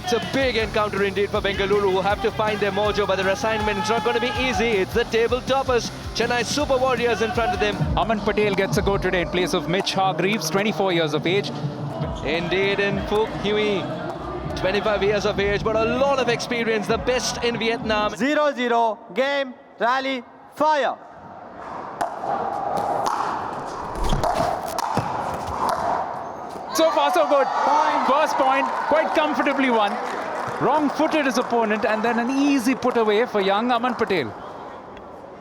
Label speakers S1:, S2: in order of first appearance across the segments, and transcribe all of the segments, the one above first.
S1: It's a big encounter indeed for Bengaluru, who have to find their mojo, but their assignment is not going to be easy. It's the table toppers, Chennai Super Warriors, in front of them.
S2: Aman Patel gets a go today in place of Mitch Hargreaves, 24 years of age.
S1: Indeed, in Phuc Huy, 25 years of age, but a lot of experience, the best in Vietnam.
S3: 0-0, game, rally, fire.
S2: So far, so good. First point, quite comfortably won. Wrong-footed his opponent, and then an easy put away for young Aman Patel.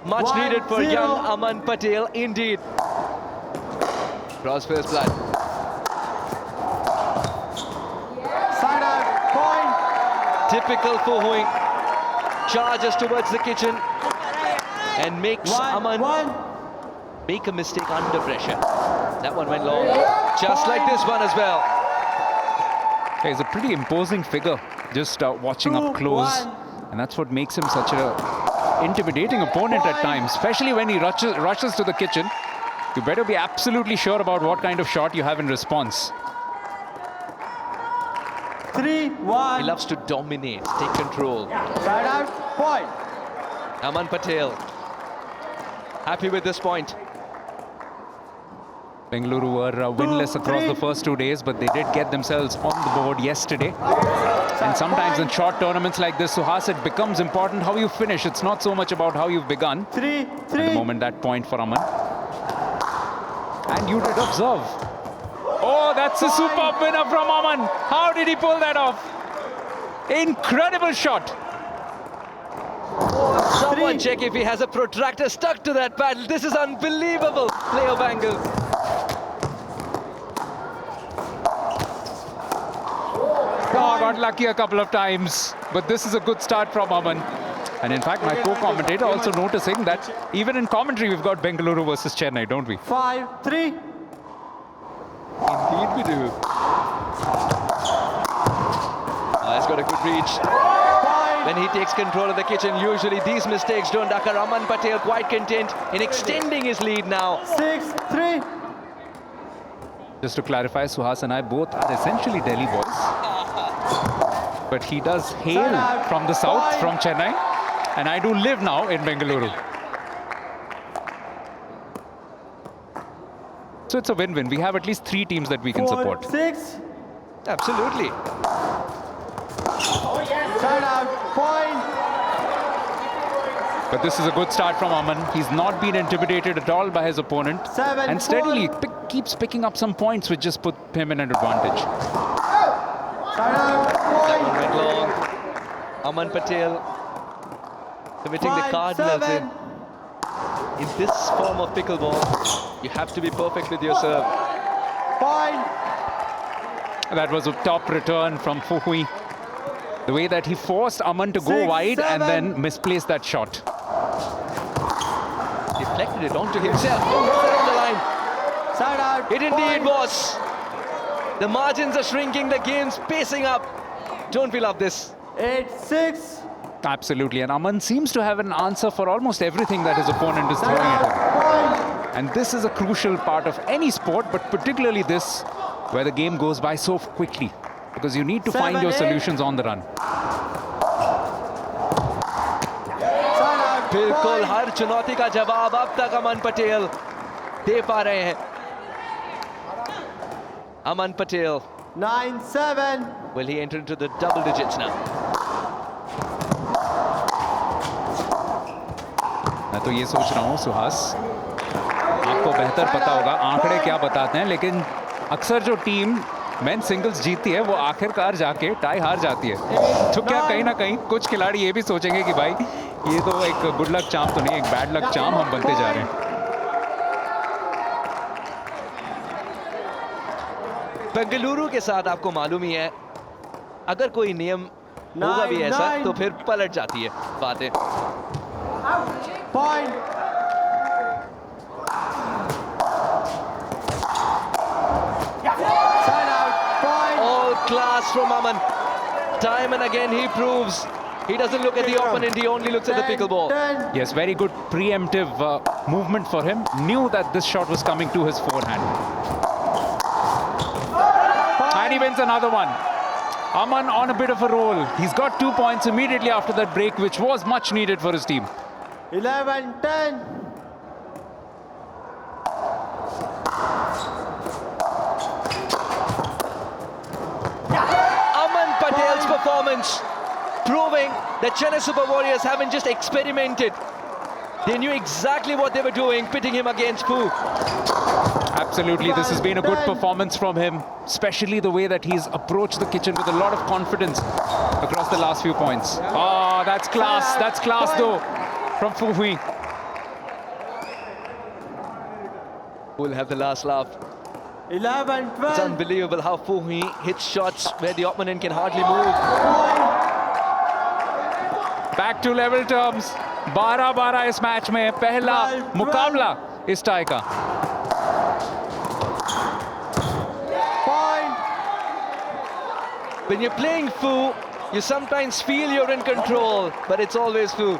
S1: Much needed for
S3: 1-0.
S1: young Aman Patel, indeed. Cross first blood.
S3: Side out, point.
S1: Typical Phu Huy. Charges towards the kitchen and makes Aman
S3: 1-1.
S1: make a mistake under pressure. That one went long. Just like this one as well.
S2: He's a pretty imposing figure, just watching up close.
S3: 2-1.
S2: And that's what makes him such a intimidating opponent at times, especially when he rushes to the kitchen. You better be absolutely sure about what kind of shot you have in response.
S3: 3-1.
S1: He loves to dominate, take control.
S3: Side out, point.
S1: Aman Patel happy with this point.
S2: Bengaluru were winless across the first 2 days, but they did get themselves on the board yesterday. And sometimes in short tournaments like this, Suhas, it becomes important how you finish. It's not so much about how you've begun.
S3: 3-3.
S2: At the moment, that point for Aman. And you did observe. Oh, that's a superb winner from Aman. How did he pull that off? Incredible shot.
S1: Someone check if he has a protractor stuck to that paddle. This is unbelievable play of angle.
S2: Oh, got lucky a couple of times. But this is a good start from Aman. And in fact, my co-commentator also noticing that even in commentary, we've got Bengaluru versus Chennai, don't we?
S3: 5-3.
S1: Indeed we do. He's got a good reach. When he takes control of the kitchen, usually these mistakes don't occur. Aman Patel quite content in extending his lead now.
S3: 6-3.
S2: Just to clarify, Suhas and I both are essentially Delhi boys. But he does hail from the south, from Chennai. And I do live now in Bengaluru. So it's a win-win. We have at least 3 teams that we can support.
S3: 4-6.
S1: Absolutely.
S3: Side out, point.
S2: But this is a good start from Aman. He's not been intimidated at all by his opponent.
S3: 7-4.
S2: And steadily keeps picking up some points which just put him in an advantage.
S3: Side out,
S1: That one
S3: point.
S1: went long. Aman Patel committing the cardinals in. In this form of pickleball, you have to be perfect with your serve.
S3: Point.
S2: That was a top return from Phu Huy. The way that he forced Aman to go
S3: 6-7.
S2: wide and then misplaced that shot.
S1: Deflected it onto himself. Oh, was that on the line?
S3: Side out,
S1: It indeed
S3: point.
S1: was. The margins are shrinking, the game's pacing up. Don't we love this?
S3: 8-6.
S2: Absolutely. And Aman seems to have an answer for almost everything that his opponent is throwing
S3: Side
S2: at him.
S3: out, point.
S2: And this is a crucial part of any sport, but particularly this, where the game goes by so quickly. Because you need to find your
S3: 7-8.
S2: solutions on the run.
S3: Side out,
S1: बिल्कुल
S3: point.
S1: हर चुनौती का जवाब अब तक अमन पटेल दे पा रहे हैं. Aman Patel,
S3: 9-7.
S1: will he enter into the double digits now?
S2: मैं तो ये सोच रहा हूँ सुहास, आपको बेहतर पता होगा आंकड़े क्या बताते हैं, लेकिन अक्सर जो टीम मेन सिंगल्स जीतती है वो आखिरकार जाके टाई हार जाती है. तो क्या कहीं ना कहीं कुछ खिलाड़ी ये भी सोचेंगे कि भाई ये तो एक गुड लक चार्म तो नहीं, एक बैड लक चार्म हम बनते जा रहे हैं.
S1: बेंगलुरु के साथ आपको मालूम ही है, अगर कोई नियम होगा भी ऐसा तो फिर पलट जाती है बातें.
S3: Point. Side out, point.
S1: All class from Aman. Time and again he proves he doesn't look at the opponent, he only looks at the pickleball.
S3: 10.
S2: Yes, very good preemptive movement for him. Knew that this shot was coming to his forehand. And he wins another one. Aman on a bit of a roll. He's got 2 points immediately after that break, which was much needed for his team.
S3: 11-10.
S1: Aman Patel's performance proving that Chennai Super Warriors haven't just experimented. They knew exactly what they were doing, pitting him against Fu.
S2: Absolutely, this has been a good performance from him, especially the way that he's approached the kitchen with a lot of confidence across the last few points. Oh, that's class. That's class, though, from Fu Hui.
S1: We'll have the last laugh.
S3: 11-12.
S1: It's unbelievable how Fu Hui hits shots where the opponent can hardly move.
S2: Back to level terms. 12-12 इस match में पहला मुकाबला इस tie का.
S3: Point.
S1: When you're playing Fu, you sometimes feel you're in control, but it's always Fu.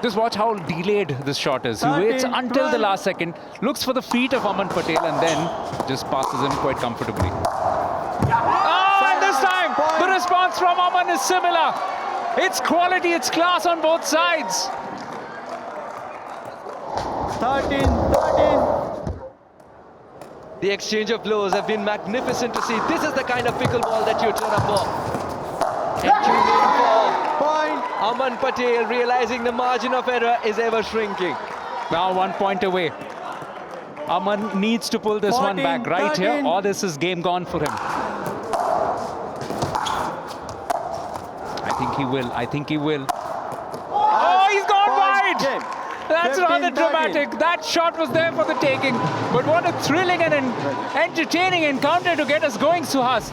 S2: Just watch how delayed this shot is. He waits
S3: 13,
S2: until the
S3: 12.
S2: last second, looks for the feet of Aman Patel and then just passes him quite comfortably. Oh, and this time the response from Aman is similar. It's quality, it's class on both sides.
S3: 13-13.
S1: The exchange of blows have been magnificent to see. This is the kind of pickleball that you turn up for. And tune in for
S3: Point.
S1: Aman Patel realizing the margin of error is ever shrinking.
S2: Now 1 point away. Aman needs to pull this one
S3: 14,
S2: back right here,
S3: 13.
S2: or this is game gone for him. I think he will. I think he will. Oh, he's gone
S3: Point
S2: wide!
S3: game.
S2: That's rather
S3: 15-13.
S2: dramatic. That shot was there for the taking. But what a thrilling and an entertaining encounter to get us going, Suhas.